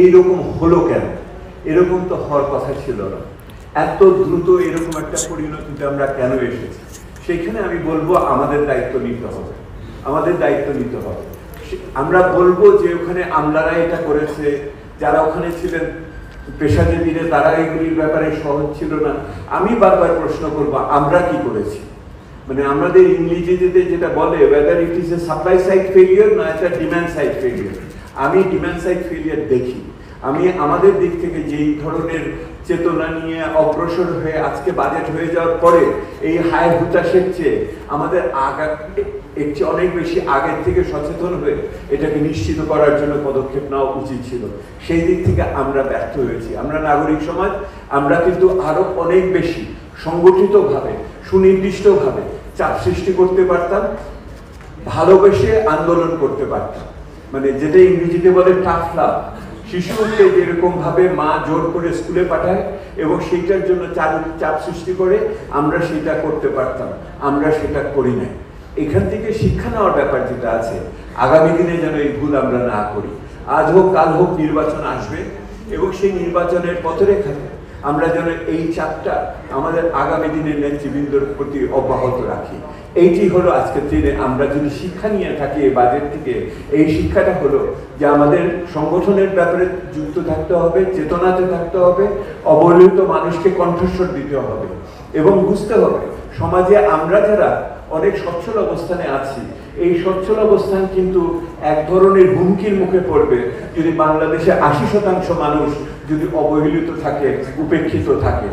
এইরকম হলো কেন? এরকম তো হওয়ার কথা ছিল না। এত দ্রুত এরকম একটা পরিণতিতে আমরা কেন এসেছি? সেখানে আমি বলবো আমাদের দায়িত্ব নিতে হবে, আমাদের দায়িত্ব নিতে হবে। আমরা বলবো যে ওখানে আমলারা এটা করেছে, যারা ওখানে ছিলেন পেশাজীবীরা তারা এগুলির ব্যাপারে সহজ ছিল না। আমি বারবার প্রশ্ন করবো আমরা কি করেছি? মানে আমাদের ইংরেজিতে যেটা বলে whether it is a supply side failure না একটা demand side failure, আমি demand side failure দেখি। আমি আমাদের দিক থেকে যেই ধরনের চেতনা নিয়ে অগ্রসর হয়ে আজকে বাজেট হয়ে যাওয়ার পরে এই হায় হুতাশের চেয়ে আমাদের এর চেয়ে অনেক বেশি আগের থেকে সচেতন হয়ে এটাকে নিশ্চিত করার জন্য পদক্ষেপ নেওয়া উচিত ছিল। সেই দিক থেকে আমরা ব্যর্থ হয়েছি। আমরা নাগরিক সমাজ, আমরা কিন্তু আরো অনেক বেশি সংগঠিতভাবে সুনির্দিষ্টভাবে চাপ সৃষ্টি করতে পারতাম, ভালোবেসে আন্দোলন করতে পারতাম। মানে যেটা ইংরেজিতে বলে টাফ লাভ। শিশুকে যেরকম ভাবে মা জোর করে স্কুলে পাঠায় এবং সেইটার জন্য চাপ সৃষ্টি করে আমরা সেটা করতে পারতাম, আমরা সেটা করি নাই। এখান থেকে শিক্ষা নেওয়ার ব্যাপার যেটা আছে, আগামী দিনে যেন এই ভুল আমরা না করি। আজ হোক কাল হোক নির্বাচন আসবে এবং সেই নির্বাচনের পথরেখাতে আমরা যেন এই চাপটা আমাদের আগামী দিনের নেতৃবৃন্দর প্রতি অব্যাহত রাখি। এইটি হলো আজকের দিনে আমরা যদি শিক্ষা নিয়ে থাকি এই বাজেট থেকে, এই শিক্ষাটা হলো যে আমাদের সংগঠনের ব্যাপারে যুক্ত থাকতে হবে, চেতনাতে থাকতে হবে, অবহেলিত মানুষকে কণ্ঠস্বর দিতে হবে এবং বুঝতে হবে সমাজে আমরা যারা অনেক সচ্ছল অবস্থানে আছি, এই সচ্ছল অবস্থান কিন্তু এক ধরনের হুমকির মুখে পড়বে যদি বাংলাদেশে ৮০% মানুষ যদি অবহেলিত থাকে, উপেক্ষিত থাকে।